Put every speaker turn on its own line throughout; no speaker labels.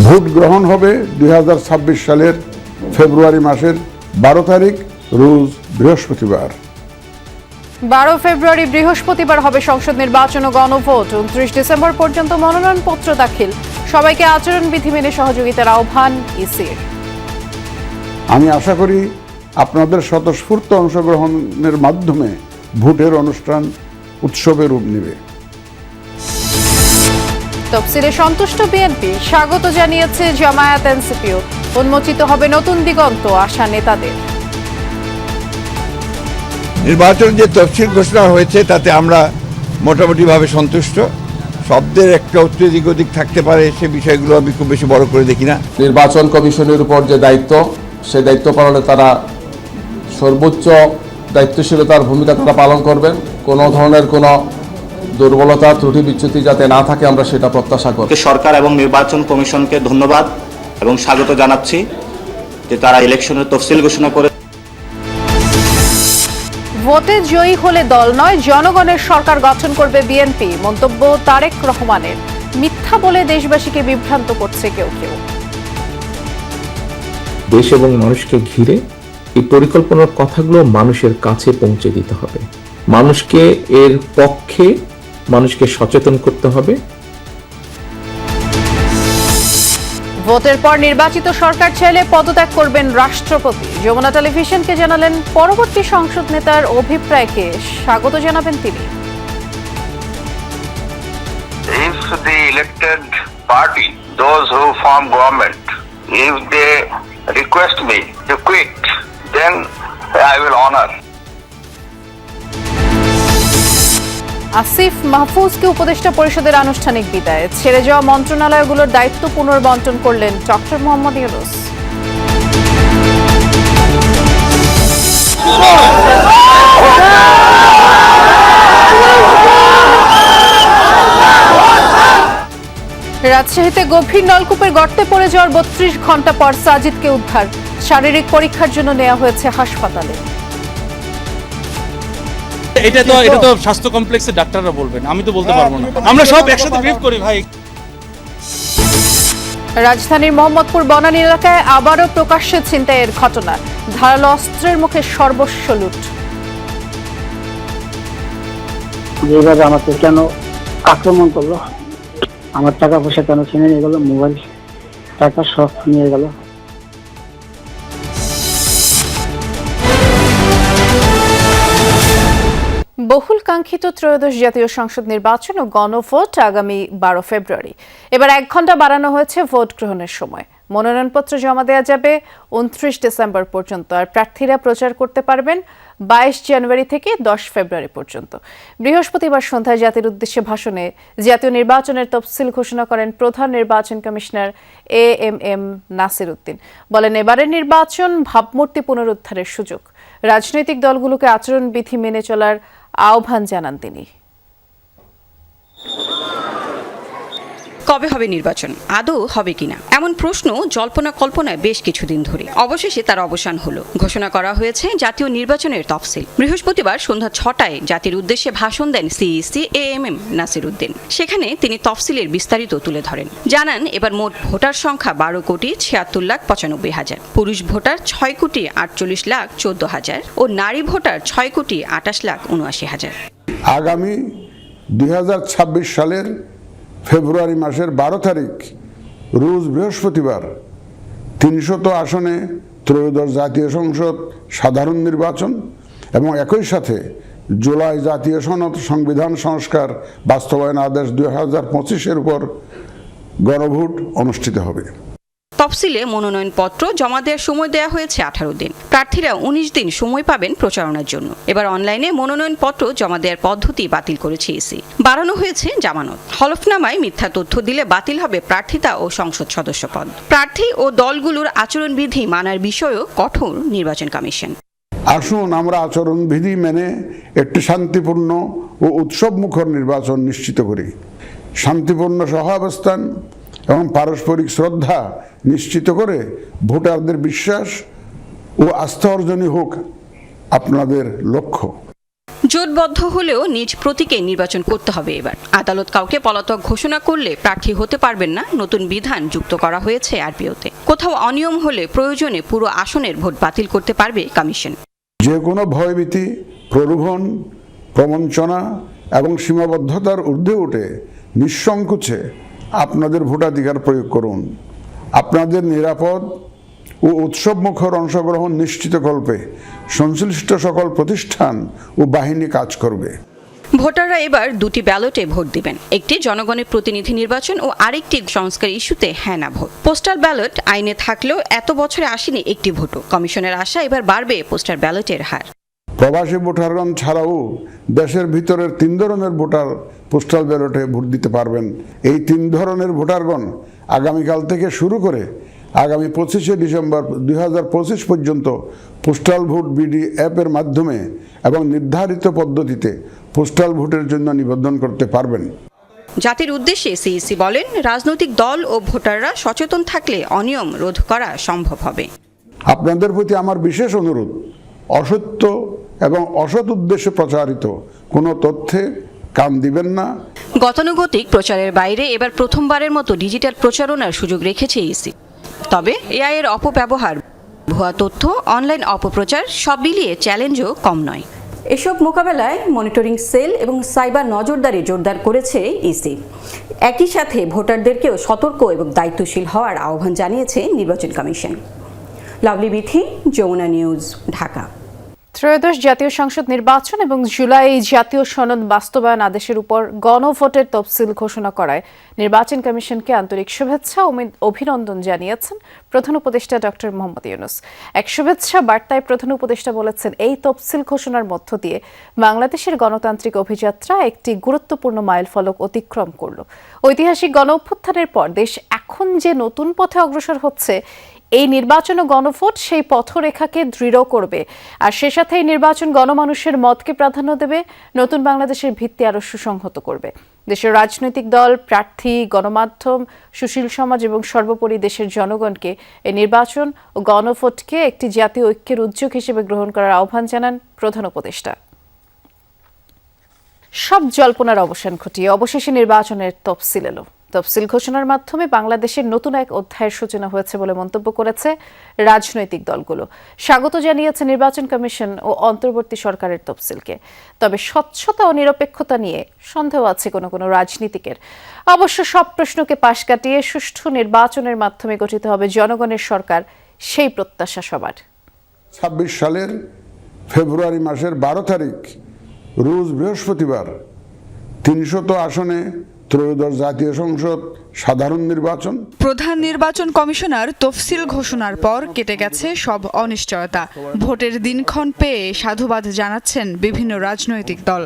Vote গ্রহণ হবে 2026 সালের ফেব্রুয়ারি মাসের 12 তারিখ রোজ বৃহস্পতিবার।
12 ফেব্রুয়ারি বৃহস্পতিবার হবে সংসদ নির্বাচন ও গণভোট। 29 ডিসেম্বর পর্যন্ত মনোনয়নপত্র দাখিল। সবাইকে আচরণবিধি মেনে সহযোগিতার আহ্বান ইসির।
আমি আশা করি আপনাদের স্বতঃস্ফূর্ত অংশগ্রহণের মাধ্যমে ভোটের অনুষ্ঠান উৎসবে রূপ নেবে।
তফসিলে সন্তুষ্ট বিএনপি, স্বাগত জানিয়েছে জামায়াত এনসিপিও। উন্মোচিত হবে নতুন দিগন্ত, আশা নেতাদের।
নির্বাচন যে তফসিল ঘোষণা হয়েছে তাতে আমরা মোটামুটিভাবে সন্তুষ্ট। শব্দের একটা এদিক ওদিক থাকতে পারে, সে বিষয়গুলো আমি খুব বেশি বড় করে দেখি না।
নির্বাচন কমিশনের উপর যে দায়িত্ব, সেই দায়িত্ব পালনে তারা সর্বোচ্চ দায়িত্বশীলতার ভূমিকা তারা পালন করবেন। কোনো ধরনের কোনো দুর্বলতা, ত্রুটি বিচ্যুতি যাতে না থাকে, আমরা সেটা প্রত্যাশা করি।
সরকার এবং নির্বাচন কমিশনকে ধন্যবাদ এবং স্বাগত জানাচ্ছি যে তারা ইলেকশনের তফসিল ঘোষণা করে।
ভোটে জয়ী হলে দল নয়, জনগণের সরকার গঠন করবে বিএনপি। মন্তব্য তারেক রহমানের। মিথ্যা বলে দেশবাসীকে বিভ্রান্ত করছে কেউ কেউ।
দেশ এবং মানুষকে ঘিরে এই পরিকল্পনার কথাগুলো মানুষের কাছে পৌঁছে দিতে হবে। মানুষকে এর পক্ষে মানুষকে সচেতন করতে হবে।
ভোটের পর নির্বাচিত সরকার চাইলে পদত্যাগ করবেন রাষ্ট্রপতি। যমুনা টেলিভিশনকে জানালেন পরবর্তী সংসদ নেতার অভিপ্রায়কে স্বাগত জানাবেন তিনি।
If the elected party, those who form government, if they request me to quit, then I will honor.
Asif মাহফুজকে উপদেষ্টা পরিষদের আনুষ্ঠানিক বিদায়। ছেড়ে যাওয়া মন্ত্রণালয়গুলোর দায়িত্ব পুনর্বন্টন করলেন ডক্টর মোহাম্মদ ইউনূস। রাজশাহীতে গভীর নলকূপের গর্তে পড়ে যাওয়ার 32 ঘন্টা পর সাজিদকে উদ্ধার। শারীরিক পরীক্ষার জন্য নেওয়া হয়েছে হাসপাতালে।
এটা তো স্বাস্থ্য কমপ্লেক্সের ডাক্তাররা বলবেন, আমি তো বলতে পারবো না। আমরা সব একসাথে ব্রিফ করি ভাই।
রাজধানীর মোহাম্মদপুর বনানী এলাকায় আবারও প্রকাশ্যে ছিনতাইয়ের ঘটনা। ধারালো অস্ত্রের মুখে সর্বস্ব লুট।
যেভাবে আমাকে কেন আক্রমণ করলো, আমার টাকা পয়সা কেন ছিনে নিয়ে গেল, মোবাইল টাকা সব নিয়ে গেল।
বহুল কাঙ্ক্ষিত ত্রয়োদশ জাতীয় সংসদ নির্বাচন ও গণভোট আগামী 12 ফেব্রুয়ারি। এবার 1 ঘন্টা বাড়ানো হয়েছে ভোট গ্রহণের সময়। মনোনয়নপত্র জমা দেওয়া যাবে 29 ডিসেম্বর পর্যন্ত, আর প্রার্থীরা প্রচার করতে পারবেন 22 জানুয়ারি থেকে 10 ফেব্রুয়ারি পর্যন্ত। বৃহস্পতিবার সন্ধ্যায় জাতির উদ্দেশ্যে ভাষণে জাতীয় নির্বাচনের তফসিল ঘোষণা করেন প্রধান নির্বাচন কমিশনার AMM নাসির উদ্দিন। বলেন, এবারের নির্বাচন ভাবমূর্তি পুনরুদ্ধারের সুযোগ। রাজনৈতিক দলগুলোকে আচরণবিধি মেনে চলার আহ্বান জানান তিনি।
কবে হবে নির্বাচন, আদৌ হবে কিনা, এমন প্রশ্ন জল্পনা কল্পনায় বেশ কিছুদিন ধরে। অবশেষে তার অবসান হলো। ঘোষণা করা হয়েছে জাতীয় নির্বাচনের তফসিল। বৃহস্পতিবার সন্ধ্যা 6টায় জাতির উদ্দেশ্যে ভাষণ দেন CEC AMM নাসির উদ্দিন। সেখানে তিনি তফসিলের বিস্তারিত তুলে ধরেন। জানান, এবার মোট ভোটার সংখ্যা 12,76,95,000, পুরুষ ভোটার 6,48,14,000 ও নারী ভোটার 6,28,79,000।
আগামী 2026 সালের ফেব্রুয়ারি মাসের 12 তারিখ রোজ বৃহস্পতিবার 300 আসনে ত্রয়োদশ জাতীয় সংসদ সাধারণ নির্বাচন এবং একই সাথে জুলাই জাতীয় সনদ সংবিধান সংস্কার বাস্তবায়ন আদেশ 2025-এর উপর গণভোট অনুষ্ঠিত হবে।
তফসিলে মনোনয়নপত্র জমা দেওয়ার সময় দেওয়া হয়েছে 18 দিন। প্রার্থীরা 19 দিন সময় পাবেন প্রচারণার জন্য। এবার অনলাইনে মনোনয়নপত্র জমা দেওয়ার পদ্ধতি বাতিল করেছে ইসি। বাড়ানো হয়েছে জামানত। হলফনামায় মিথ্যা তথ্য দিলে বাতিল হবে প্রার্থিতা ও সংসদ সদস্য পদ। প্রার্থী ও দলগুলোর আচরণবিধি মানার বিষয়েও কঠোর নির্বাচন কমিশন।
আসুন আমরা আচরণবিধি মেনে একটি শান্তিপূর্ণ ও উৎসবমুখর নির্বাচন নিশ্চিত করি। শান্তিপূর্ণ সহাবস্থান এবং পারস্পরিক শ্রদ্ধা নিশ্চিত করে ভোটারদের বিশ্বাস ও আস্থা অর্জনই হোক আপনাদের লক্ষ্য।
জোটবদ্ধ হলেও নিজ প্রতীকে নির্বাচন করতে হবে এবার। আদালত কাউকে পলাতক ঘোষণা করলে প্রার্থী হতে পারবেন না, নতুন বিধান যুক্ত করা হয়েছে আরপিওতে। কোথাও অনিয়ম হলে প্রয়োজনে পুরো আসনের ভোট বাতিল করতে পারবে কমিশন।
যে কোনো ভয়ভীতি, প্রলোভন, প্রবঞ্চনা এবং সীমাবদ্ধতার ঊর্ধ্বে উঠে নিঃসংকোচে আপনাদের ভোটাধিকার প্রয়োগ করুন। আপনাদের নিরাপদ ও উৎসবমুখর অংশগ্রহণ নিশ্চিতকল্পে সংশ্লিষ্ট সকল প্রতিষ্ঠান ও বাহিনী কাজ করবে।
ভোটাররা এবার দুটি ব্যালটে ভোট দিবেন, একটি জনগণের প্রতিনিধি নির্বাচন ও আরেকটি সংস্কার ইস্যুতে হ্যাঁ না ভোট। পোস্টাল ব্যালট আইনে থাকলেও এত বছরে আসেনি একটি ভোটও। কমিশনের আশা এবার বাড়বে পোস্টাল ব্যালটের হার।
প্রবাসী ভোটারগণ ছাড়াও দেশের ভিতরের 3 ধরনের ভোটার পোস্টাল ব্যালটে ভোট দিতে পারবেন। এই 3 ধরনের ভোটারগণ আগামীকাল থেকে শুরু করে আগামী 25শে ডিসেম্বর 2025 পর্যন্ত পোস্টাল ভোট বিডি অ্যাপের মাধ্যমে এবং নির্ধারিত পদ্ধতিতে পোস্টাল ভোটের জন্য নিবন্ধন করতে পারবেন।
জাতির উদ্দেশ্যে সিইসি বলেন, রাজনৈতিক দল ও ভোটাররা সচেতন থাকলে অনিয়ম রোধ করা সম্ভব হবে।
আপনাদের প্রতি আমার বিশেষ অনুরোধ, অসত্য এবং অসৎ উদ্দেশ্যে প্রচারিত কোনো তথ্যে কান দিবেন না।
গতানুগতিক প্রচারের বাইরে এবার প্রথমবারের মতো ডিজিটাল প্রচারণার সুযোগ রেখেছে ইসি। তবে এআই এর অপব্যবহার, ভুয়া তথ্য, অনলাইন অপপ্রচার সব মিলিয়ে চ্যালেঞ্জও কম নয়। এসব মোকাবেলায় মনিটরিং সেল এবং সাইবার নজরদারি জোরদার করেছে ইসি। একই সাথে ভোটারদেরকেও সতর্ক এবং দায়িত্বশীল হওয়ার আহ্বান জানিয়েছে নির্বাচন কমিশন। লাভলি বিথি, যমুনা নিউজ, ঢাকা।
ত্রয়োদশ জাতীয় সংসদ নির্বাচন এবং জুলাই জাতীয় সনদ বাস্তবায়ন আদেশের উপর গণভোটের তফসিল ঘোষণা করায় নির্বাচন কমিশনকে আন্তরিক শুভেচ্ছা ও অভিনন্দন জানিয়েছেন প্রধান উপদেষ্টা ডক্টর মোহাম্মদ ইউনূস। এক শুভেচ্ছা বার্তায় প্রধান উপদেষ্টা বলেছেন, এই তফসিল ঘোষণার মধ্য দিয়ে বাংলাদেশের গণতান্ত্রিক অভিযাত্রা একটি গুরুত্বপূর্ণ মাইলফলক অতিক্রম করল। ঐতিহাসিক গণঅভ্যুত্থানের পর দেশ এখন যে নতুন পথে অগ্রসর হচ্ছে, এই নির্বাচন ও গণভোট সেই পথরেখাকে দৃঢ় করবে। আর সে সাথে এই নির্বাচন গণমানুষের মতকে প্রাধান্য দেবে, নতুন বাংলাদেশের ভিত্তি আরো সুসংহত করবে। দেশের রাজনৈতিক দল, প্রার্থী, গণমাধ্যম, সুশীল সমাজ এবং সর্বোপরি দেশের জনগণকে এই নির্বাচন ও গণভোটকে একটি জাতীয় ঐক্যের উদ্যোগ হিসেবে গ্রহণ করার আহ্বান জানান প্রধান উপদেষ্টা। সব জল্পনার অবসান ঘটিয়ে অবশেষে নির্বাচনের তফসিল এলো। তফসিল ঘোষণার মাধ্যমে বাংলাদেশের নতুন এক অধ্যায়ের সূচনা হয়েছে বলে মন্তব্য করেছে রাজনৈতিক দলগুলো। স্বাগত জানিয়েছে নির্বাচন কমিশন ও অন্তর্বর্তী সরকারের তফসিলকে। তবে স্বচ্ছতা ও নিরপেক্ষতা নিয়ে সন্দেহ আছে কোনো কোনো রাজনীতিকের। অবশ্য সব প্রশ্নকে পাশ কাটিয়ে সুষ্ঠু নির্বাচনের মাধ্যমে গঠিত হবে জনগণের সরকার, সেই প্রত্যাশা সবার।
26 সালের ফেব্রুয়ারি মাসের 12 তারিখ রোজ বৃহস্পতিবার 300 আসনে ত্রয়োদশ জাতীয় সংসদ সাধারণ নির্বাচন।
প্রধান নির্বাচন কমিশনার তফসিল ঘোষণার পর কেটে গেছে সব অনিশ্চয়তা। ভোটের দিনক্ষণ পেয়ে সাধুবাদ জানাচ্ছেন বিভিন্ন রাজনৈতিক দল।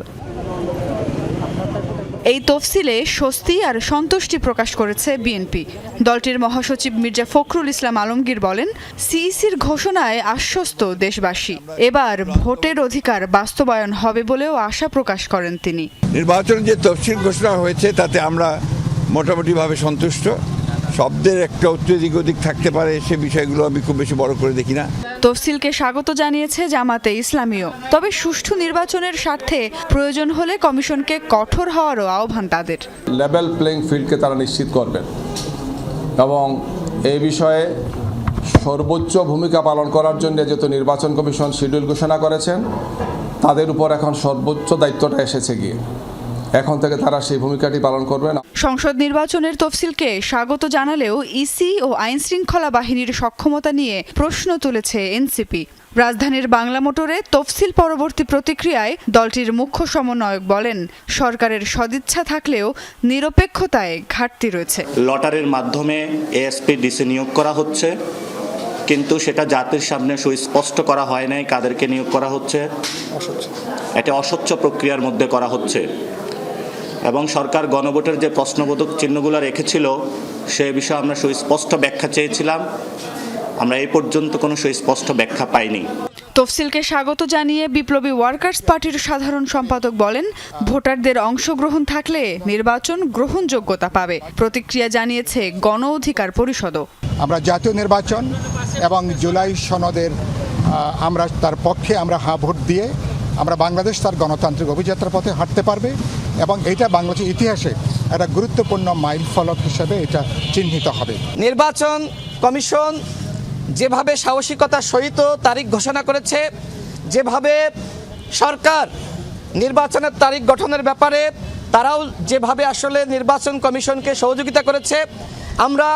এই তফসিলে স্বস্তি আর সন্তুষ্টি প্রকাশ করেছে বিএনপি। দলটির মহাসচিব মির্জা ফখরুল ইসলাম আলমগীর বলেন, সিইসির ঘোষণায় আশ্বস্ত দেশবাসী, এবার ভোটের অধিকার বাস্তবায়ন হবে বলেও আশা প্রকাশ করেন তিনি।
নির্বাচনের যে তফসিল ঘোষণা হয়েছে তাতে আমরা মোটামুটিভাবে সন্তুষ্ট। শব্দের একটা এদিক ওদিক থাকতে পারে, সে বিষয়গুলো আমি খুব বেশি বড় করে দেখি না।
তফসিলকে স্বাগত জানিয়েছে জামাতে ইসলামীও। তবে সুষ্ঠু নির্বাচনের স্বার্থে প্রয়োজন হলে কমিশনকে কঠোর হওয়ারও আহ্বান তাদের।
লেভেল প্লেইং ফিল্ডকে তারা নিশ্চিত করবেন এবং এই বিষয়ে সর্বোচ্চ ভূমিকা পালন করার জন্য যেহেতু নির্বাচন কমিশন শিডিউল ঘোষণা করেছেন, তাদের উপর এখন সর্বোচ্চ দায়িত্বটা এসেছে গিয়ে এখন থেকে তারা সেই ভূমিকাটি পালন করবেন।
সংসদ নির্বাচনের তফসিলকে স্বাগত জানালেও ইসি ও আইন শৃঙ্খলা বাহিনীর সক্ষমতা নিয়ে প্রশ্ন তুলেছে এনসিপি। রাজধানীর বাংলা মোটরে তফসিল পরবর্তী প্রতিক্রিয়ায় দলটির মুখ্য সমন্বয়ক বলেন, সরকারের সদিচ্ছা থাকলেও নিরপেক্ষতায় ঘাটতি রয়েছে।
লটারির মাধ্যমে এএসপি ডিসি নিয়োগ করা হচ্ছে, কিন্তু সেটা জাতির সামনে সুস্পষ্ট করা হয় নাই কাদেরকে নিয়োগ করা হচ্ছে। এটা অস্বচ্ছ প্রক্রিয়ার মধ্যে করা হচ্ছে এবং সরকার গণভোটের যে প্রশ্নবোধক চিহ্নগুলো রেখেছিল সে বিষয়ে আমরা সুস্পষ্ট ব্যাখ্যা চেয়েছিলাম। আমরা এই পর্যন্ত কোনো সুস্পষ্ট ব্যাখ্যা পাইনি।
তফসিলকে স্বাগত জানিয়ে বিপ্লবী ওয়ার্কার্স পার্টির সাধারণ সম্পাদক বলেন, ভোটারদের অংশগ্রহণ থাকলে নির্বাচন গ্রহণযোগ্যতা পাবে। প্রতিক্রিয়া জানিয়েছে গণ অধিকার পরিষদও।
আমরা জাতীয় নির্বাচন এবং জুলাই সনদের আমরা তার পক্ষে আমরা হ্যাঁ ভোট দিয়ে আমরা বাংলাদেশ তার গণতান্ত্রিক অভিযাত্রার পথে হাঁটতে পারবে এবং এটা বাংলাদেশের ইতিহাসে একটা গুরুত্বপূর্ণ মাইল ফলক হিসেবে এটা চিহ্নিত হবে।
নির্বাচন কমিশন যেভাবে সাহসিকতার সহিত তারিখ ঘোষণা করেছে, যেভাবে সরকার নির্বাচনের তারিখ গঠনের ব্যাপারে তারাও যেভাবে আসলে নির্বাচন কমিশনকে সহযোগিতা করেছে, আমরা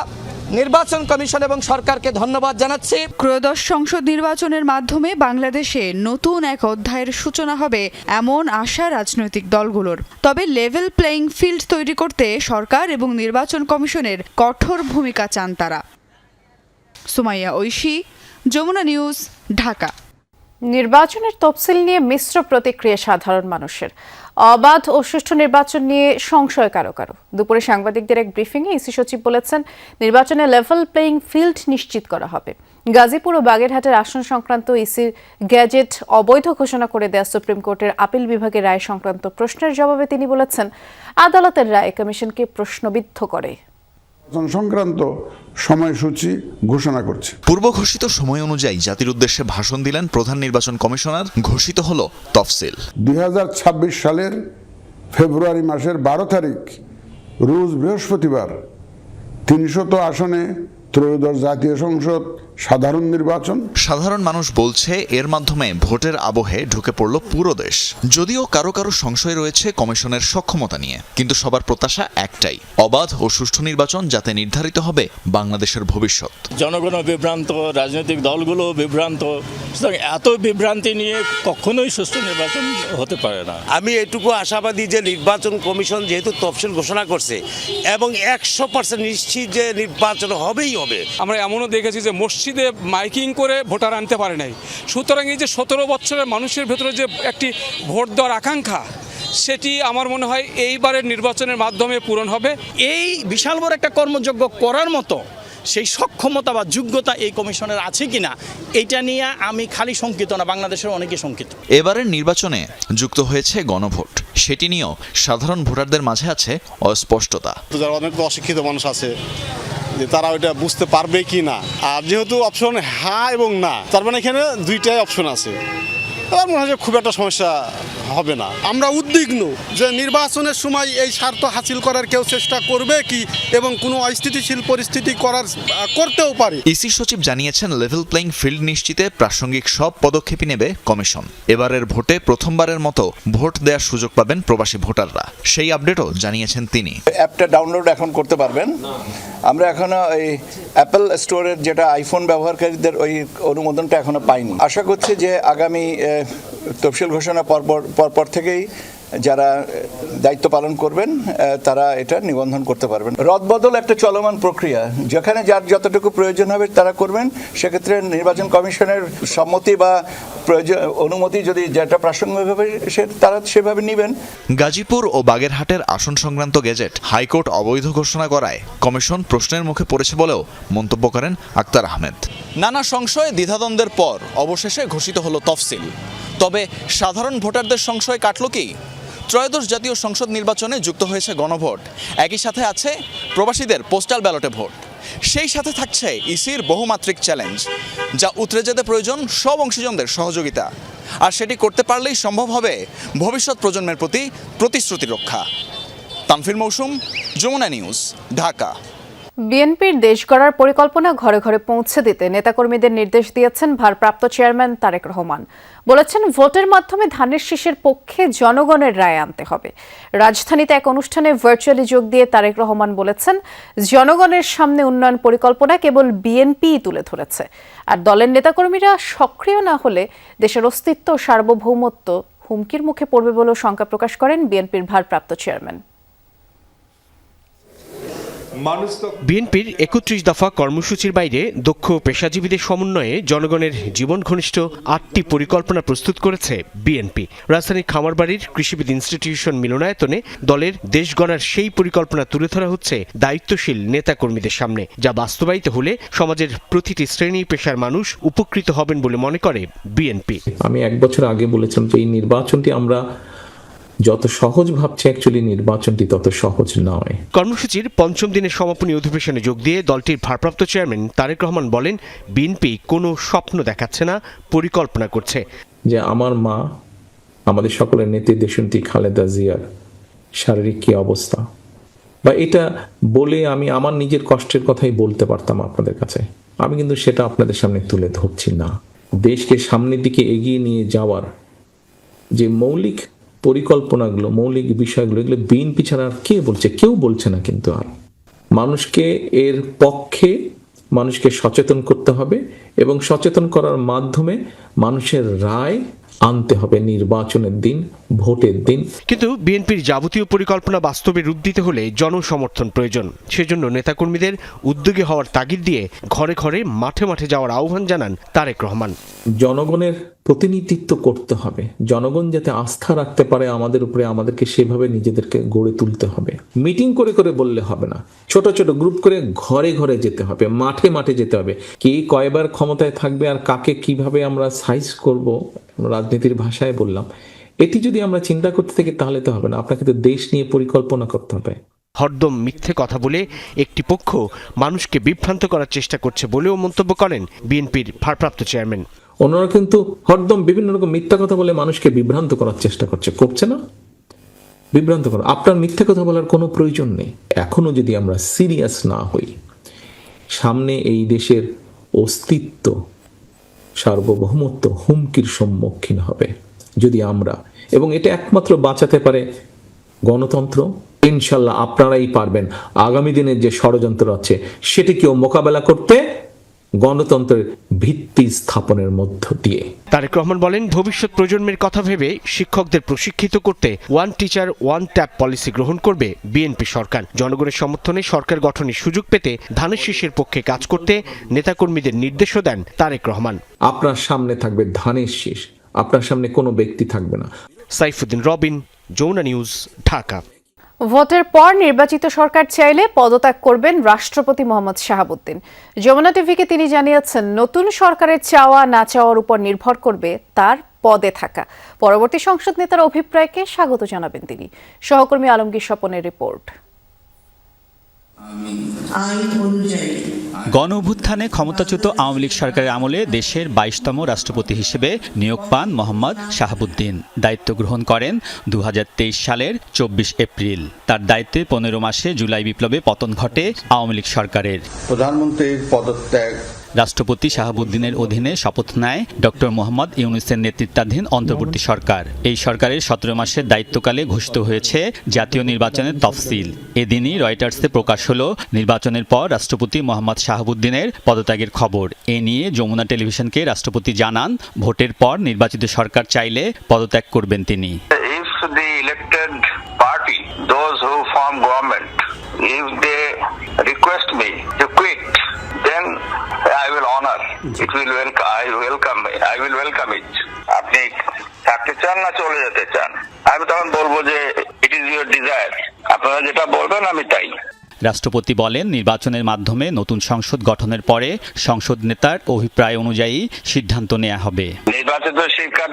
নির্বাচন কমিশন এবং সরকারকে ধন্যবাদ জানাচ্ছি।
ত্রয়োদশ সংসদ নির্বাচনের মাধ্যমে বাংলাদেশে নতুন এক অধ্যায়ের সূচনা হবে এমন আশা রাজনৈতিক দলগুলোর। তবে লেভেল প্লেইং ফিল্ড তৈরি করতে সরকার এবং নির্বাচন কমিশনের কঠোর ভূমিকা চান তারা। সুমাইয়া ঐশী, যমুনা নিউজ, ঢাকা।
নির্বাচনের তফসিল নিয়ে মিশ্র প্রতিক্রিয়া সাধারণ মানুষের। অবাধ ও সুষ্ঠু নির্বাচন নিয়ে সংশয় কারো কারো। দুপুরে সাংবাদিকদের এক ব্রিফিংয়ে ইসি সচিব বলেছেন, নির্বাচনে লেভেল প্লেইং ফিল্ড নিশ্চিত করা হবে। গাজীপুর ও বাগেরহাটের আসন সংক্রান্ত ইসির গ্যাজেট অবৈধ ঘোষণা করে দেয়া সুপ্রিম কোর্টের আপিল বিভাগের রায় সংক্রান্ত প্রশ্নের জবাবে তিনি বলেছেন, আদালতের রায় কমিশনকে প্রশ্নবিদ্ধ করে।
সংক্রান্ত সময়সূচি ঘোষণা করছে।
পূর্ব ঘোষিত সময় অনুযায়ী জাতির উদ্দেশ্যে ভাষণ দিলেন প্রধান নির্বাচন কমিশনার। ঘোষিত হলো তফসিল।
2026 সালের ফেব্রুয়ারি মাসের 12 তারিখ রোজ বৃহস্পতিবার 300 আসনে ত্রয়োদশ জাতীয় সংসদ সাধারণ নির্বাচন।
সাধারণ মানুষ বলছে এর মাধ্যমে ভোটের আবহে ঢুকে পড়ল পুরো দেশ। যদিও কারো কারো সংশয় রয়েছে কমিশনের সক্ষমতা নিয়ে, কিন্তু সবার প্রত্যাশা একটাই, অবাধ ও সুষ্ঠু নির্বাচন যাতে নির্ধারিত হবে বাংলাদেশের ভবিষ্যৎ।
জনগণও বিভ্রান্ত, রাজনৈতিক দলগুলো বিভ্রান্ত। এত বিভ্রান্তি নিয়ে কখনোই সুষ্ঠু নির্বাচন হতে পারে না।
আমি এটুকু আশাবাদী যে নির্বাচন কমিশন যেহেতু তফসিল ঘোষণা করছে এবং 100% নিশ্চিত যে নির্বাচন হবেই হবে।
আমরা এমনও দেখেছি যে মসজিদে মাইকিং করে ভোটার আনতে পারে নাই। সুতরাং এই যে 17 বছরের মানুষের ভেতরে যে একটি ভোট দেওয়ার আকাঙ্ক্ষা, সেটি আমার মনে হয় এইবারের নির্বাচনের মাধ্যমে পূরণ হবে।
এই বিশাল বড় একটা কর্মযজ্ঞ করার মতো সেই সক্ষমতা বা যোগ্যতা এই কমিশনের আছে কিনা, এইটা নিয়ে আমি খালি শঙ্কিত না, বাংলাদেশের অনেকে শঙ্কিত।
এবারের নির্বাচনে যুক্ত হয়েছে গণভোট, সেটি নিয়েও সাধারণ ভোটারদের মাঝে আছে অস্পষ্টতা।
যারা অনেক অশিক্ষিত মানুষ আছে যে তারা ওইটা বুঝতে পারবে কি না। আর যেহেতু অপশন হ্যাঁ এবং না, তার মানে এখানে দুইটাই অপশন আছে, আমার মনে হয় যে খুব একটা সমস্যা হবে না।
আমরা উদ্বিগ্ন যে নির্বাচনের সময় এই স্বার্থ হাসিল করার কেউ চেষ্টা করবে কি এবং কোনো অস্থিতিশীল পরিস্থিতি করতেও পারে।
ইসি সচিব জানিয়েছেন, লেভেল প্লেইং ফিল্ড নিশ্চিতে প্রাসঙ্গিক সব পদক্ষেপই নেবে কমিশন। এবারের ভোটে প্রথমবারের মতো ভোট দেওয়ার সুযোগ পাবেন প্রবাসী ভোটাররা, সেই আপডেটও জানিয়েছেন তিনি।
অ্যাপটা ডাউনলোড এখন করতে পারবেন। আমরা এখনো ওই অ্যাপল স্টোরের যেটা আইফোন ব্যবহারকারীদের ওই অনুমোদনটা এখনো পাইনি। আশা করছি যে আগামী তফসিল ঘোষণা পরপর থেকেই যারা দায়িত্ব পালন করবেন তারা এটা নিবন্ধন করতে পারবেন। রদবদল একটা চলমান প্রক্রিয়া, যেখানে যার যতটুকু প্রয়োজন হবে তারা করবেন। সেক্ষেত্রে নির্বাচন কমিশনের সম্মতি বা অনুমতি যদি যেটা প্রাসঙ্গিক হবে তারা সেভাবে নেবেন।
গাজীপুর ও বাগেরহাটের আসন সংক্রান্ত গেজেট হাইকোর্ট অবৈধ ঘোষণা করায় কমিশন প্রশ্নের মুখে পড়েছে বলেও মন্তব্য করেন আক্তার আহমেদ। নানা সংশয় দ্বিধাদ্বন্দ্বের পর অবশেষে ঘোষিত হলো তফসিল। তবে সাধারণ ভোটারদের সংশয় কাটল কি? ত্রয়োদশ জাতীয় সংসদ নির্বাচনে যুক্ত হয়েছে গণভোট, একই সাথে আছে প্রবাসীদের পোস্টাল ব্যালটে ভোট, সেই সাথে থাকছে ইসির বহুমাত্রিক চ্যালেঞ্জ, যা উতরে যেতে প্রয়োজন সব অংশীজনদের সহযোগিতা। আর সেটি করতে পারলেই সম্ভব হবে ভবিষ্যৎ প্রজন্মের প্রতি প্রতিশ্রুতি রক্ষা। তানফির মৌসুম, যমুনা নিউজ, ঢাকা।
বিএনপির দেশ গড়ার পরিকল্পনা ঘরে ঘরে পৌঁছে দিতে নেতাকর্মীদের নির্দেশ দিয়েছেন ভারপ্রাপ্ত চেয়ারম্যান তারেক রহমান। বলেছেন, ভোটের মাধ্যমে ধানের শীষের পক্ষে জনগণের রায় আনতে হবে। রাজধানীতে এক অনুষ্ঠানে ভার্চুয়ালি যোগ দিয়ে তারেক রহমান বলেছেন, জনগণের সামনে উন্নয়ন পরিকল্পনা কেবল বিএনপিই তুলে ধরেছে, আর দলের নেতাকর্মীরা সক্রিয় না হলে দেশের অস্তিত্ব ও সার্বভৌমত্ব হুমকির মুখে পড়বে বলেও শঙ্কা প্রকাশ করেন বিএনপির ভারপ্রাপ্ত চেয়ারম্যান।
বিএনপির 31 দফা কর্মসূচির বাইরে দক্ষ পেশাজীবীদের সমন্বয়ে জনগণের জীবন ঘনিষ্ঠ 8টি পরিকল্পনা প্রস্তুত করেছে বিএনপি। রাজধানীর খামারবাড়ির কৃষিবিদ ইনস্টিটিউশন মিলনায়তনে দলের দেশ গড়ার সেই পরিকল্পনা তুলে ধরা হচ্ছে দায়িত্বশীল নেতাকর্মীদের সামনে, যা বাস্তবায়িত হলে সমাজের প্রতিটি শ্রেণী পেশার মানুষ উপকৃত হবেন বলে মনে করে বিএনপি।
আমি 1 বছর আগে বলেছিলাম যে এই নির্বাচনটি আমরা যত সহজ ভাবছে, অ্যাকচুয়ালি নির্বাচনটি তত সহজ নয়।
কর্মসূচির 5ম দিনের সমাপনী অধিবেশনে যোগ দিয়ে দলটির ভারপ্রাপ্ত চেয়ারম্যান তারেক রহমান বলেন, বিএনপি কোনো স্বপ্ন দেখাচ্ছে না, পরিকল্পনা করছে।
যে আমার মা আমাদের সকলের নেত্রী দেশনেত্রী খালেদা জিয়ার শারীরিক কি অবস্থা, বা এটা বলে আমি আমার নিজের কষ্টের কথাই বলতে পারতাম আপনাদের কাছে, আমি কিন্তু সেটা আপনাদের সামনে তুলে ধরছি না। দেশকে সামনের দিকে এগিয়ে নিয়ে যাওয়ার যে মৌলিক পরিকল্পনাগুলো, মৌলিক বিষয়গুলো, এগুলো বিএনপি ছাড়া আর কে বলছে? কেউ বলছে না। কিন্তু আর মানুষকে এর পক্ষে মানুষকে সচেতন করতে হবে এবং সচেতন করার মাধ্যমে মানুষের রায় আনতে হবে নির্বাচনের দিন, ভোটের দিন।
কিন্তু বিএনপির যাবতীয় পরিকল্পনা বাস্তবে রূপ দিতে হলে জনসমর্থন প্রয়োজন। সেজন্য নেতাকর্মীদের উদ্যোগী হওয়ার তাগিদ দিয়ে ঘরে ঘরে মাঠে মাঠে যাওয়ার আহ্বান জানান তারেক রহমান।
জনগণের প্রতিনিধিত্ব করতে হবে, জনগণ যাতে আস্থা রাখতে পারে আমাদের উপরে, আমাদেরকে সেভাবে নিজেদেরকে গড়ে তুলতে হবে। মিটিং করে করে বললে হবে না, ছোট ছোট গ্রুপ করে ঘরে ঘরে যেতে হবে, মাঠে মাঠে যেতে হবে। কে কয়বার ক্ষমতায় থাকবে আর কাকে কিভাবে আমরা সাইজ করব, রাজনীতির ভাষায় বললাম, এটি যদি আমরা চিন্তা করতে থাকি তাহলে তো হবে না। আপনাকে তো দেশ নিয়ে পরিকল্পনা করতে হবে।
হরদম মিথ্যে কথা বলে একটি পক্ষ মানুষকে বিভ্রান্ত করার চেষ্টা করছে বলেও মন্তব্য করেন বিএনপির ভারপ্রাপ্ত চেয়ারম্যান।
অন্যরা কিন্তু হরদম বিভিন্ন রকম মিথ্যা কথা বলে মানুষকে বিভ্রান্ত করার চেষ্টা করছে না? বিভ্রান্ত করা, আপনার মিথ্যা কথা বলার কোনো প্রয়োজন নেই। এখনো যদি আমরা সিরিয়াস না হই, সামনে এই দেশের অস্তিত্ব, সার্বভৌমত্ব হুমকির সম্মুখীন হবে যদি আমরা, এবং এটা একমাত্র বাঁচাতে পারে গণতন্ত্র। ইনশাল্লাহ আপনারাই পারবেন আগামী দিনের যে ষড়যন্ত্র আছে সেটিকেও মোকাবেলা করতে গণতন্ত্রের ভিত্তি স্থাপনের মধ্য দিয়ে।
তারেক রহমান বলেন, ভবিষ্যৎ প্রজন্মের কথা ভেবে শিক্ষকদের প্রশিক্ষিত করতে one teacher one tap policy গ্রহণ করবে বিএনপি সরকার। জনগণের সমর্থনে সরকার গঠনের সুযোগ পেতে ধানের শীষের পক্ষে কাজ করতে নেতাকর্মীদের নির্দেশও দেন তারেক রহমান।
আপনার সামনে থাকবে ধানের শীষ, আপনার সামনে কোনো ব্যক্তি থাকবে না।
সাইফুদ্দিন রবিন, যমুনা নিউজ, ঢাকা।
ভোটের পর নির্বাচিত সরকার চাইলে পদত্যাগ করবেন রাষ্ট্রপতি মোহাম্মদ শাহাবুদ্দিন। যমুনা টিভিকে তিনি জানিয়েছেন, নতুন সরকারের চাওয়া না চাওয়ার উপর নির্ভর করবে তার পদে থাকা। পরবর্তী সংসদ নেতার অভিপ্রায়কে স্বাগত জানাবেন তিনি। সহকর্মী আলমগীর স্বপনের রিপোর্ট।
গণঅভ্যুত্থানে ক্ষমতাচ্যুত আওয়ামী লীগ সরকারের আমলে দেশের 22তম রাষ্ট্রপতি হিসেবে নিয়োগ পান মোহাম্মদ শাহাবুদ্দিন। দায়িত্ব গ্রহণ করেন 2023 সালের 24 এপ্রিল। তার দায়িত্বে 15 মাসে জুলাই বিপ্লবে পতন ঘটে আওয়ামী লীগ সরকারের।
প্রধানমন্ত্রীর পদত্যাগ।
রাষ্ট্রপতি শাহাবুদ্দিনের অধীনে শপথ নেয় ডক্টর মোহাম্মদ ইউনূসের নেতৃত্বাধীন অন্তর্বর্তী সরকার। এই সরকারের 17 মাসের দায়িত্বকালে ঘোষিত হয়েছে জাতীয় নির্বাচনের তফসিল। এদিনই রয়টার্সে প্রকাশ হলো নির্বাচনের পর রাষ্ট্রপতি মোহাম্মদ শাহাবুদ্দিনের পদত্যাগের খবর। এ নিয়ে যমুনা টেলিভিশনকে রাষ্ট্রপতি জানান, ভোটের পর নির্বাচিত সরকার চাইলে পদত্যাগ করবেন তিনি।
If the elected party, those who form government, if they request me to quit, then I will honor. It will I will welcome it. আপনি থাকতে চান না চলে যেতে চান, আমি তখন বলবো যে ইট ইজ ইউর ডিজায়ার, আপনারা যেটা বলবেন আমি তাই।
রাষ্ট্রপতি বলেন, নির্বাচনের মাধ্যমে নতুন সংসদ গঠনের পরে সংসদ নেতার অভিপ্রায় অনুযায়ী সিদ্ধান্ত নেওয়া হবে।
নির্বাচিত সরকার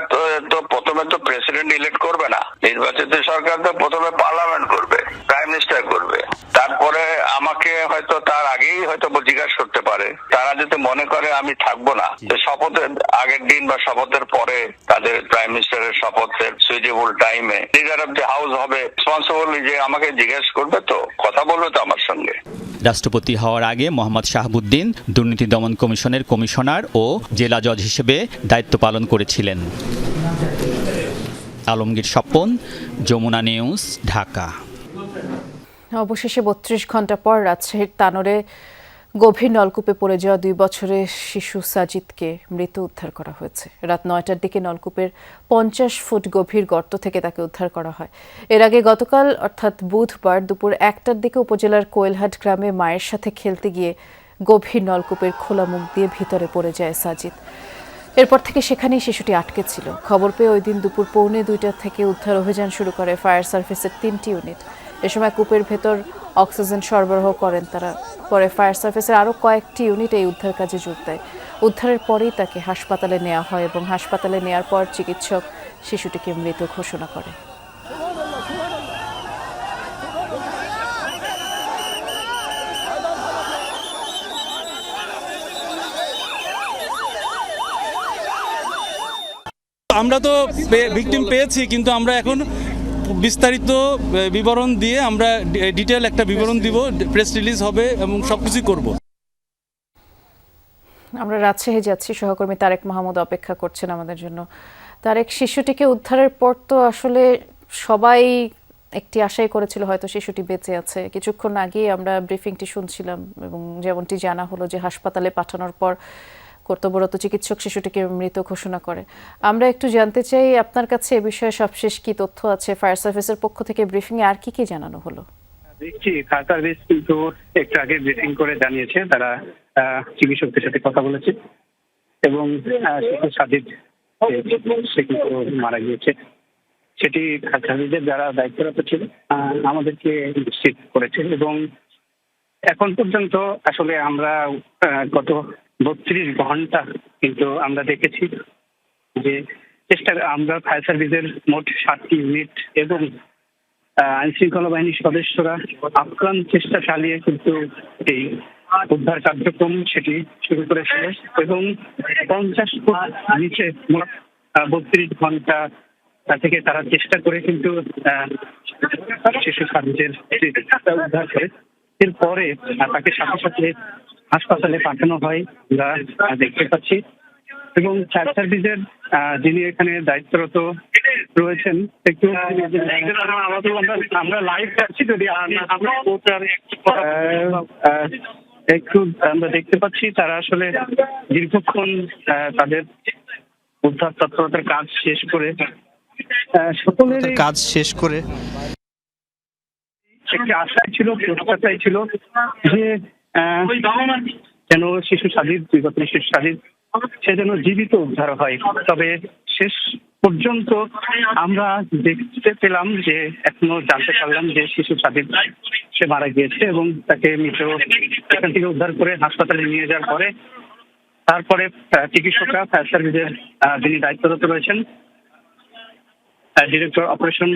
তো প্রথমে তো প্রেসিডেন্ট ইলেক্ট করবে না, নির্বাচিত সরকার তো প্রথমে পার্লামেন্ট করবে, প্রাইম মিনিস্টার করবে, তারপরে আমাকে হয়তো তার আগেই হয়তো জিজ্ঞাসা করতে পারে। তারা যদি মনে করে আমি থাকবো না, শপথের আগের দিন বা শপথের পরে তাদের প্রাইম মিনিস্টারের শপথের সুইটেবল টাইমে লিডার অফ দ্য হাউস হবে রেসপন্সিবল, যে আমাকে জিজ্ঞাসা করবে, তো কথা বলবে তো আমার সঙ্গে।
রাষ্ট্রপতি হওয়ার আগে মোহাম্মদ শাহাবুদ্দিন দুর্নীতি দমন কমিশনের কমিশনার ও জেলা জজ হিসেবে দায়িত্ব পালন করেছিলেন। আলমগীর স্বপন, যমুনা নিউজ, ঢাকা।
অবশেষে 32 ঘন্টা পর রাজশাহীর তানোরে গভীর নলকূপে পড়ে যাওয়া 2 বছরের শিশু সাজিদকে মৃত উদ্ধার করা হয়েছে। রাত 9টার দিকে নলকূপের 50 ফুট গভীর গর্ত থেকে তাকে উদ্ধার করা হয়। এর আগে গতকাল অর্থাৎ বুধবার দুপুর 1টার দিকে উপজেলার কোয়েলহাট গ্রামে মায়ের সাথে খেলতে গিয়ে গভীর নলকূপের খোলা মুখ দিয়ে ভিতরে পড়ে যায় সাজিদ। এরপর থেকে সেখানেই শিশুটি আটকে ছিল। খবর পেয়ে ওই দিন দুপুর 1:45 থেকে উদ্ধার অভিযান শুরু করে ফায়ার সার্ভিসের 3টি ইউনিট। এ সময় কূপের ভেতর অক্সিজেন সরবরাহ করেন তারা। পরে ফায়ার সার্ভিসের আরও কয়েকটি ইউনিট এই উদ্ধার কাজে যোগ দেয়। উদ্ধারের পরেই তাকে হাসপাতালে নেওয়া হয় এবং হাসপাতালে নেওয়ার পর চিকিৎসক শিশুটিকে মৃত ঘোষণা করে।
আমরা তো ভিকটিম পেয়েছি, কিন্তু আমরা এখন বিস্তারিত বিবরণ দিয়ে আমরা ডিটেল একটা বিবরণ দিব, প্রেস রিলিজ হবে এবং সবকিছু করব।
আমরা রাজশাহী যাচ্ছি, সহকর্মী তারেক মাহমুদ অপেক্ষা করছেন আমাদের জন্য। তারেক, শিশুটিকে উদ্ধারের পর তো আসলে সবাই একটি আশাই করেছিল হয়তো শিশুটি বেঁচে আছে। কিছুক্ষণ আগেই আমরা ব্রিফিংটি শুনছিলাম এবং যেমনটি জানা হলো যে হাসপাতালে পাঠানোর পর কর্তব্যরত চিকিৎসক শিশুটিকে মৃত ঘোষণা করে। আমরা একটু জানতে চাই আপনার কাছে এ বিষয়ে সবশেষ কি তথ্য আছে, ফায়ার সার্ভিসের পক্ষ থেকে ব্রিফিংয়ে আর কি কি জানানো হলো?
দেখছি ফায়ার সার্ভিস কিন্তু একটু আগে ব্রিফিং করে জানিয়েছে তারা চিকিৎসকদের সাথে কথা বলেছে এবং শিশু সাদিদ সে কিন্তু মারা গিয়েছে, সেটি ফায়ার সার্ভিসের যারা দায়িত্বরত ছিল আমাদেরকে নিশ্চিত করেছে। এবং এখন পর্যন্ত আসলে আমরা গত 32 ঘন্টা কিন্তু আমরা দেখেছি যে আমরা ফায়ার সার্ভিসের মোট 7টি ইউনিট এবং আইন শৃঙ্খলা বাহিনীর সদস্যরা আপ্রাণ চেষ্টা চালিয়ে কিন্তু এই উদ্ধার কার্যক্রম সেটি শুরু করেছিল এবং 50 ফুট নিচে 32 ঘন্টা থেকে তারা চেষ্টা করে কিন্তু শিশু সার্ভিসের উদ্ধার করে। এরপরে তাকে সাথে সাথে হাসপাতালে পাঠানো হয় আমরা দেখতে পাচ্ছি। এবং ফায়ার সার্ভিসের যিনি এখানে দায়িত্বরত রয়েছেন একটু আমরা লাইভ যাচ্ছি, যদি একটু আমরা দেখতে পাচ্ছি তারা আসলে দীর্ঘক্ষণ তাদের উদ্ধার তৎপরতার কাজ শেষ করে একটি আশায় ছিল, প্রত্যাশাই ছিল যে যেন শিশু সাদিদ সে যেন জীবিত উদ্ধার হয়। তবে শেষ পর্যন্ত আমরা দেখতে পেলাম যে এখনো জানতে পারলাম যে শিশু সাদিদ সে মারা গিয়েছে এবং তাকে মৃত এখান থেকে উদ্ধার করে হাসপাতালে নিয়ে যাওয়ার পরে তারপরে চিকিৎসকরা ফায়ার সার্ভিসের যিনি দায়িত্বরত রয়েছেন ডিরেক্টর অপারেশন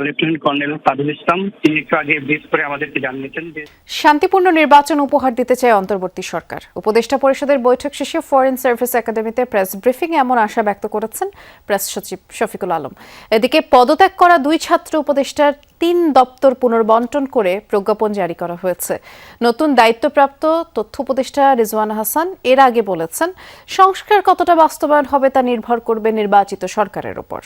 লেফটেন্যান্ট কর্নেল ফাদুল ইসলাম, তিনি একটু আগে ব্রিফ করে আমাদেরকে জানিয়েছেন যে
শান্তিপূর্ণ নির্বাচন উপহার দিতে চায় অন্তর্বর্তী সরকার। উপদেষ্টা পরিষদের বৈঠক শেষে ফরেন সার্ভিস একাডেমিতে প্রেস ব্রিফিংয়ে এমন আশা ব্যক্ত করেছেন প্রেস সচিব শফিকুল আলম। এদিকে পদত্যাগ করা 2 ছাত্র উপদেষ্টার 3 দপ্তর পুনর্বণ্টন করে প্রজ্ঞাপন জারি করা হয়েছে। নতুন দায়িত্বপ্রাপ্ত তথ্য উপদেষ্টা রিজওয়ানা হাসান এর আগে বলেছেন, সংস্কার কতটা বাস্তবায়ন হবে তা নির্ভর করবে নির্বাচিত সরকারের উপর।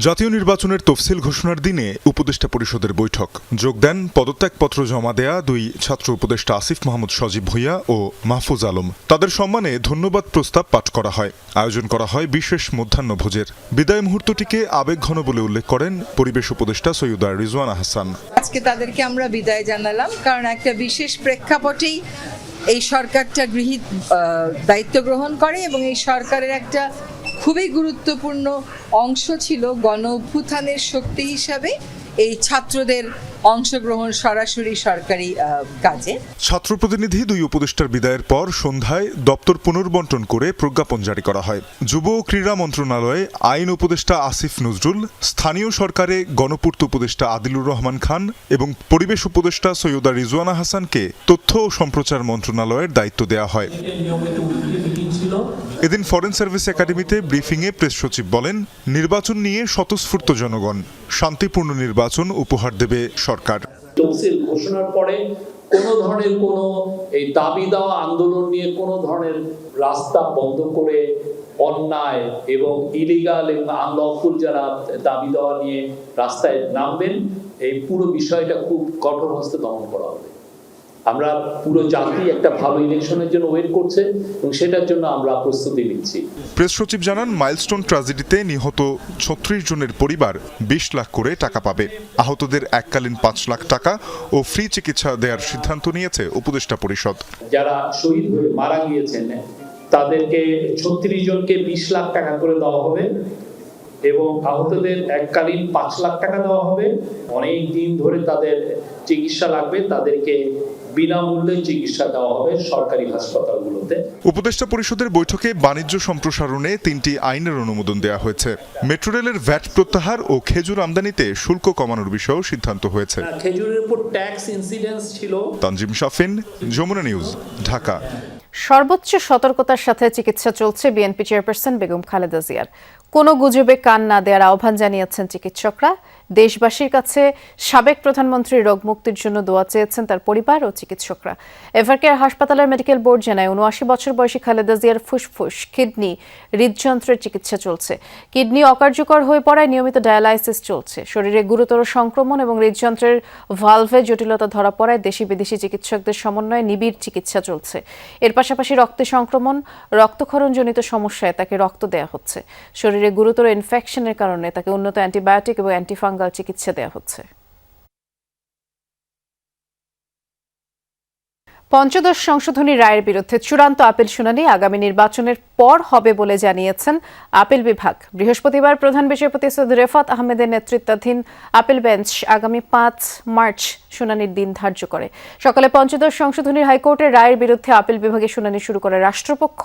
জাতীয় নির্বাচনের তফসিল ঘোষণার দিনে উপদেষ্টা পরিষদের বৈঠক যোগ দেন পদত্যাগপত্র জমা দেয়া 2 ছাত্র উপদেষ্টা আসিফ মাহমুদ সজীব ভুঁইয়া ও মাহফুজ আলম। তাদের সম্মানে ধন্যবাদ প্রস্তাব পাঠ করা হয়। আয়োজন করা হয় বিশেষ মধ্যাহ্নভোজের। বিদায় মুহূর্তটিকে আবেগঘন বলে উল্লেখ করেন পরিবেশ উপদেষ্টা সৈয়দা রিজওয়ানা হাসান।
আজকে তাদেরকে আমরা বিদায় জানালাম, কারণ একটা বিশেষ প্রেক্ষাপটেই এই সরকারটা দায়িত্ব গ্রহণ করে এবং এই সরকারের একটা খুবই গুরুত্বপূর্ণ অংশ ছিল গণ অভ্যুত্থানের শক্তি হিসাবে এই ছাত্রদের অংশগ্রহণ সরাসরি সরকারি কাজে।
ছাত্র প্রতিনিধি 2 উপদেষ্টার বিদায়ের পর সন্ধ্যায় দপ্তর পুনর্বণ্টন করে প্রজ্ঞাপন জারি করা হয়। যুব ও ক্রীড়া মন্ত্রণালয়ে আইন উপদেষ্টা আসিফ নজরুল, স্থানীয় সরকারে গণপূর্ত উপদেষ্টা আদিলুর রহমান খান এবং পরিবেশ উপদেষ্টা সৈয়দা রিজওয়ানা হাসানকে তথ্য ও সম্প্রচার মন্ত্রণালয়ের দায়িত্ব দেওয়া হয়। এদিন ফরেন সার্ভিস একাডেমিতে ব্রিফিংয়ে প্রেস সচিব বলেন, নির্বাচন নিয়ে স্বতঃস্ফূর্ত জনগণ, শান্তিপূর্ণ নির্বাচন উপহার দেবে সরকার।
তফসিল ঘোষণার পরে কোনো ধরনের কোনো এই দাবি দেওয়া আন্দোলন নিয়ে কোনো ধরনের রাস্তা বন্ধ করে অন্যায় এবং ইলিগাল এবং আনলফুল যারা দাবি দেওয়া নিয়ে রাস্তায় নামবেন, এই পুরো বিষয়টা খুব কঠোর হস্তে দমন করা হবে। আমরা পুরো জাতি একটা ভালো ইলেকশনের জন্য ওয়েট করছে এবং সেটার জন্য আমরা প্রস্তুতি নিচ্ছি।
প্রেস সচিব জানান, মাইলস্টোন ট্র্যাজেডিতে নিহত 36 জনের পরিবার 20 লাখ করে টাকা পাবে। আহতদের এককালীন 5 লাখ টাকা ও ফ্রি চিকিৎসা দেওয়ার সিদ্ধান্ত নিয়েছে উপদেষ্টা পরিষদ।
যারা শহীদ হয়ে মারা গিয়েছেন তাদেরকে 36 জনকে 20 লাখ টাকা করে দেওয়া হবে এবং আহতদের এককালীন 5 লাখ টাকা দেওয়া হবে। অনেক দিন ধরে তাদের চিকিৎসা লাগবে, তাদেরকে বিনামূল্যে চিকিৎসা দেওয়া হবে সরকারি হাসপাতালগুলোতে।
উপদেষ্টা পরিষদের বৈঠকে বাণিজ্য সম্প্রসারণে 3টি আইনের অনুমোদন দেওয়া হয়েছে। মেট্রো রেলের ভ্যাট প্রত্যাহার ও খেজুর আমদানিতে শুল্ক কমানোর বিষয়েও সিদ্ধান্ত হয়েছে।
খেজুরের উপর ট্যাক্স ইনসিডেন্স ছিল।
তানজিম শাফিন, যমুনা নিউজ, ঢাকা।
সর্বোচ্চ সতর্কতার সাথে চিকিৎসা চলছে বিএনপি চেয়ারপারসন বেগম খালেদা জিয়ার। কোনো গুজবে কান না দেওয়ার আহ্বান জানিয়েছেন চিকিৎসকরা। দেশবাসীর কাছে সাবেক প্রধানমন্ত্রীর রোগ মুক্তির জন্য দোয়া চেয়েছেন তার পরিবার ও চিকিৎসকরা। এভারকেয়ার হাসপাতালের মেডিকেল বোর্ড জানায় ৭৯ বছর বয়সী খালেদা জিয়ার ফুসফুস, কিডনি, হৃদযন্ত্রের চিকিৎসা চলছে। কিডনি অকার্যকর হয়ে পড়ায় নিয়মিত ডায়ালাইসিস চলছে। শরীরে গুরুতর সংক্রমণ এবং হৃদযন্ত্রের ভালভে জটিলতা ধরা পড়ায় দেশি বিদেশি চিকিৎসকদের সমন্বয়ে নিবিড় চিকিৎসা চলছে। এর পাশাপাশি রক্তে সংক্রমণ, রক্তক্ষরণজনিত সমস্যায় তাকে রক্ত দেওয়া হচ্ছে। শরীরে গুরুতর ইনফেকশনের কারণে তাকে উন্নত অ্যান্টিবায়োটিক এবং অ্যান্টিফাঙ্গাল চিকিৎসা দেওয়া হচ্ছে। পঞ্চদশ সংশোধনী রায়ের বিরুদ্ধে চূড়ান্ত আপিল শুনানি আগামী নির্বাচনের পর হবে বলে জানিয়েছেন আপিল বিভাগ। বৃহস্পতিবার প্রধান বিচারপতি সৈয়দ রেফাত আহমেদের নেতৃত্বাধীন আপিল বেঞ্চ আগামী ৫ মার্চ শুনানির দিন ধার্য করে। সকালে পঞ্চদশ সংশোধনীর হাইকোর্টের রায়ের বিরুদ্ধে আপিল বিভাগে শুনানি শুরু করে রাষ্ট্রপক্ষ।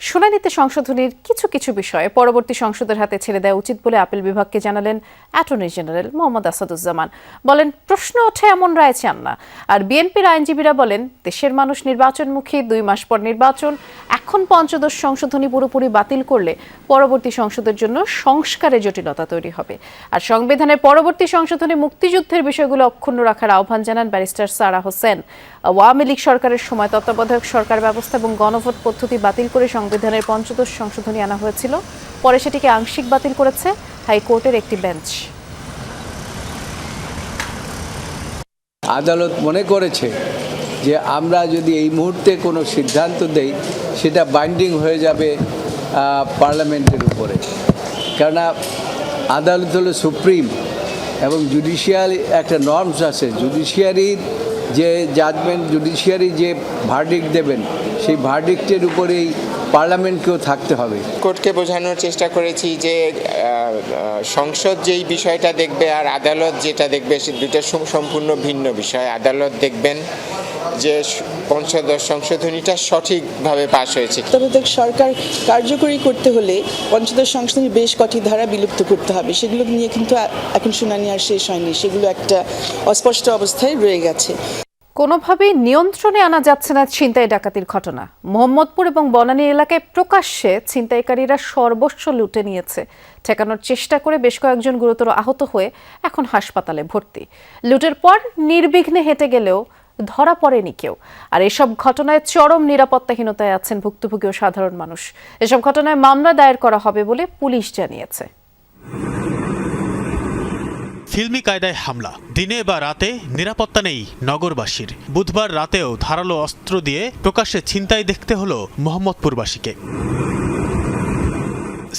শুনানিতে সংশোধনীর কিছু বিষয়ে পরবর্তী সংসদের হাতে ছেড়ে দেওয়া উচিত বলে আপিল বিভাগকে জানালেন অ্যাটর্নি জেনারেল মোহাম্মদ আসাদুজ্জামান। বলেন, প্রশ্ন ওঠে এমন রায় চান না। আর বিএনপির আইনজীবীরা বলেন, দেশের মানুষ নির্বাচনমুখী, 2 মাস পর নির্বাচন। এখন পঞ্চদশ সংশোধনী পুরোপুরি বাতিল করলে পরবর্তী সংসদের জন্য সংস্কারে জটিলতা তৈরি হবে। আর সংবিধানের পরবর্তী সংশোধনী মুক্তিযুদ্ধের বিষয়গুলো অক্ষুণ্ণ রাখার আহ্বান জানান ব্যারিস্টার সারা হোসেন। আওয়ামী লীগ সরকারের সময় তত্ত্বাবধায়ক সরকার ব্যবস্থা এবং গণভোট পদ্ধতি বাতিল করে সংবিধানের পঞ্চদশ সংশোধনী আনা হয়েছিল। পরে সেটিকে আংশিক বাতিল করেছে হাইকোর্টের একটি বেঞ্চ।
আদালত মনে করেছে যে আমরা যদি এই মুহূর্তে কোনো সিদ্ধান্ত দেই সেটা বাইন্ডিং হয়ে যাবে পার্লামেন্টের উপরে। কেননা আদালত হলো সুপ্রিম এবং জুডিশিয়ারি একটা নর্মস আছে। জুডিশিয়ারির যে জাজমেন্ট, জুডিশিয়ারি যে ভার্ডিক্ট দেবেন সেই ভার্ডিক্টের উপরেই পার্লামেন্টকেও থাকতে হবে।
কোর্টকে বোঝানোর চেষ্টা করেছি যে সংসদ যেই বিষয়টা দেখবে আর আদালত যেটা দেখবে সে দুটো সম্পূর্ণ ভিন্ন বিষয়। আদালত দেখবেন যে পঞ্চদশ সংশোধনীটা সঠিকভাবে পাশ হয়েছে।
তত্ত্বাবধায়ক সরকার কার্যকরী করতে হলে পঞ্চদশ সংশোধনীর বেশ কটি ধারা বিলুপ্ত করতে হবে। সেগুলো নিয়ে কিন্তু এখন শুনানি আর শেষ হয়নি, সেগুলো একটা অস্পষ্ট অবস্থায় রয়ে গেছে।
কোনোভাবেই নিয়ন্ত্রণে আনা যাচ্ছে না ছিনতাই ডাকাতির ঘটনা। মোহাম্মদপুর এবং বনানী এলাকায় প্রকাশ্যে ছিনতাইকারীরা সর্বস্ব লুটে নিয়েছে। ঠেকানোর চেষ্টা করে বেশ কয়েকজন গুরুতর আহত হয়ে এখন হাসপাতালে ভর্তি। লুটের পর নির্বিঘ্নে হেঁটে গেলেও ধরা পড়েনি কেউ। আর এসব ঘটনায় চরম নিরাপত্তাহীনতায় আছেন ভুক্তভোগী ও সাধারণ মানুষ। এসব ঘটনায় মামলা দায়ের করা হবে বলে পুলিশ জানিয়েছে।
ফিল্মি কায়দায় হামলা, দিনে বা রাতে নিরাপত্তা নেই নগরবাসীর। বুধবার রাতেও ধারালো অস্ত্র দিয়ে প্রকাশ্যে ছিনতাই দেখতে হলো মোহাম্মদপুরবাসীকে।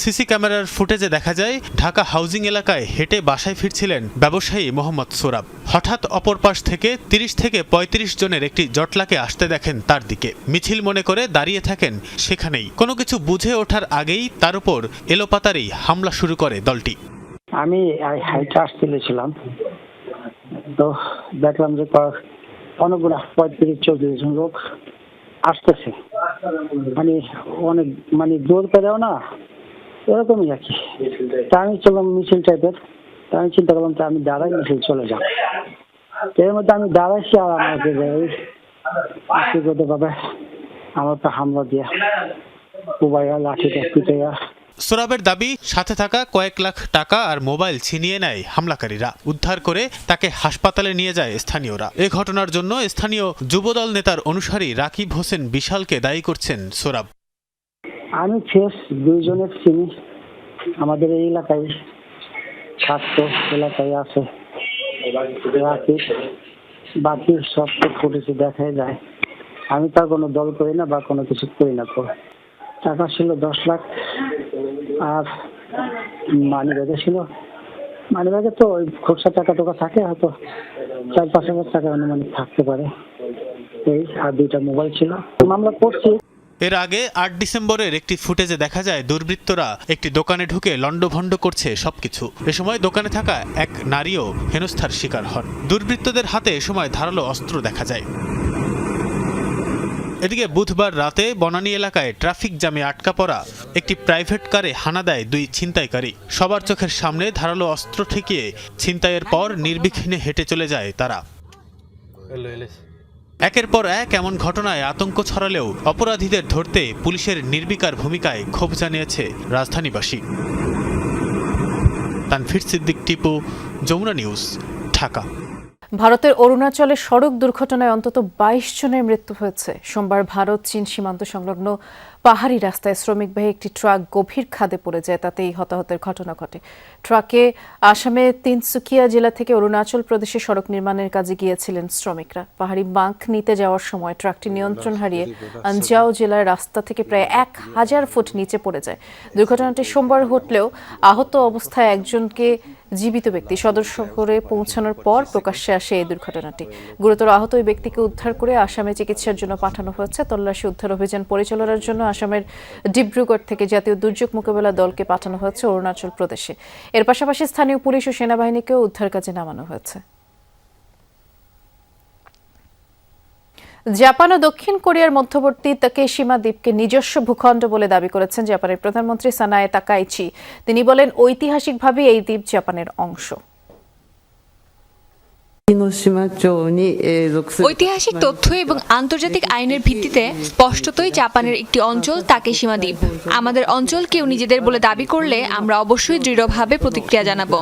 সিসি ক্যামেরার ফুটেজে দেখা যায় ঢাকা হাউজিং এলাকায় হেঁটে বাসায় ফিরছিলেন ব্যবসায়ী মোহাম্মদ সোরাব। হঠাৎ অপর পাশ থেকে 30 থেকে 35 জনের একটি জটলাকে আসতে দেখেন তার দিকে। মিছিল মনে করে দাঁড়িয়ে থাকেন সেখানেই। কোনো কিছু বুঝে ওঠার আগেই তার উপর এলোপাতাড়ি হামলা শুরু করে দলটি।
আমি হাইটে আসতেছিলাম, তো দেখলাম যে অনেকগুলো 35-40 জন লোক আসতেছে, অনেক জোর করেও না, এরকমই আর কি। তা আমি চললাম মিছিল টাইপের। তা আমি চিন্তা করলাম যে আমি দাঁড়াই, মিছিল চলে যাব। এর মধ্যে আমি দাঁড়াইছি আর আমাকে ভাবে আমার তো হামলা দিয়া কুবাইয়া লাঠিটা পিটাইয়া।
সোরাবের দাবি, সাথে থাকা কয়েক লাখ টাকা আর মোবাইল ছিনিয়ে নেয় হামলাকারীরা। উদ্ধার করে তাকে হাসপাতালে নিয়ে যায় স্থানীয়রা। এ ঘটনার জন্য স্থানীয় যুবদল নেতার অনুসারী রাকিব হোসেন বিশালকে দায়ী করছেন সোরাব।
আমি শেষ 2 জনের চিনি, আমাদের এই এলাকায়, ছাত্র এলাকায় আছে রাকিব, বাকি সব তো ফুটেছে দেখাই যায়। আমি তার কোনো দল করি না বা কোনো কিছু করি না। তো টাকা ছিল 10 লাখ, আর মানি ব্যাগে ছিল, মানি ব্যাগে তো ওই খুচরা টাকা টোকা থাকে, হয়তো 4-5 হাজার টাকা অনুমানিক থাকতে পারে। এই আর 2টা মোবাইল ছিল। মামলা করছি।
এর আগে 8 ডিসেম্বরের একটি ফুটেজে দেখা যায় দুর্বৃত্তরা একটি দোকানে ঢুকে লণ্ডভণ্ড করছে সবকিছু। এ সময় দোকানে থাকা এক নারীও হেনস্থার শিকার হন। দুর্বৃত্তদের হাতে এ সময় ধারালো অস্ত্র দেখা যায়। এদিকে বুধবার রাতে বনানী এলাকায় ট্রাফিক জ্যামে আটকা পড়া একটি প্রাইভেট কারে হানা দেয় 2 ছিনতাইকারী। সবার চোখের সামনে ধারালো অস্ত্র ঠেকিয়ে ছিনতাইয়ের পর নির্বিঘ্নে হেঁটে চলে যায় তারা। একের পর এক এমন ঘটনায় আতঙ্ক ছড়ালেও অপরাধীদের ধরতে পুলিশের নির্বিকার ভূমিকায় ক্ষোভ জানিয়েছে রাজধানীবাসী। তানভীর সিদ্দিক টিপু, যমুনা নিউজ, ঢাকা।
ভারতের অরুণাচলে সড়ক দুর্ঘটনায় অন্তত 22 জনের মৃত্যু হয়েছে। সোমবার ভারত চীন সীমান্ত সংলগ্ন পাহাড়ি রাস্তায় শ্রমিকবাহী একটি ট্রাক গভীর খাদে পড়ে যায়, তাতে এই হতাহতের ঘটনা ঘটে। ট্রাকে আসামের তিনসুকিয়া জেলা থেকে অরুণাচল প্রদেশে সড়ক নির্মাণের কাজে গিয়েছিলেন শ্রমিকরা। পাহাড়ি বাঁক নিতে যাওয়ার সময় ট্রাকটি নিয়ন্ত্রণ হারিয়ে আনজাও জেলার রাস্তা থেকে প্রায় 1000 ফুট নিচে পড়ে যায়। দুর্ঘটনাটি সোমবার ঘটলেও আহত অবস্থায় একজনকে জীবিত ব্যক্তি সদর শহরে পৌঁছানোর পর প্রকাশ্যে আসে এই দুর্ঘটনাটি। গুরুতর আহত ওই ব্যক্তিকে উদ্ধার করে আসামে চিকিৎসার জন্য পাঠানো হয়েছে। তল্লাশি উদ্ধার অভিযান পরিচালনার জন্য আসামের ডিব্রুগড় থেকে জাতীয় দুর্যোগ মোকাবেলা দলকে পাঠানো হয়েছে অরুণাচল প্রদেশে। এর পাশাপাশি স্থানীয় পুলিশ ও সেনাবাহিনীকেও উদ্ধার কাজে নামানো হয়েছে। জাপান ও দক্ষিণ কোরিয়ার মধ্যবর্তী তাকেশিমা দ্বীপকে নিজস্ব ভূখণ্ড বলে দাবি করেছেন জাপানের প্রধানমন্ত্রী সানায়ে তাকাইচি। তিনি বলেন, ঐতিহাসিকভাবে এই দ্বীপ জাপানের অংশ।
ঐতিহাসিক তথ্য এবং আন্তর্জাতিক আইনের ভিত্তিতে স্পষ্টতই জাপানের একটি অঞ্চল তাকেশিমা দ্বীপ। আমাদের অঞ্চল কেউ নিজেদের বলে দাবি করলে আমরা অবশ্যই দৃঢ়ভাবে প্রতিক্রিয়া জানাবো।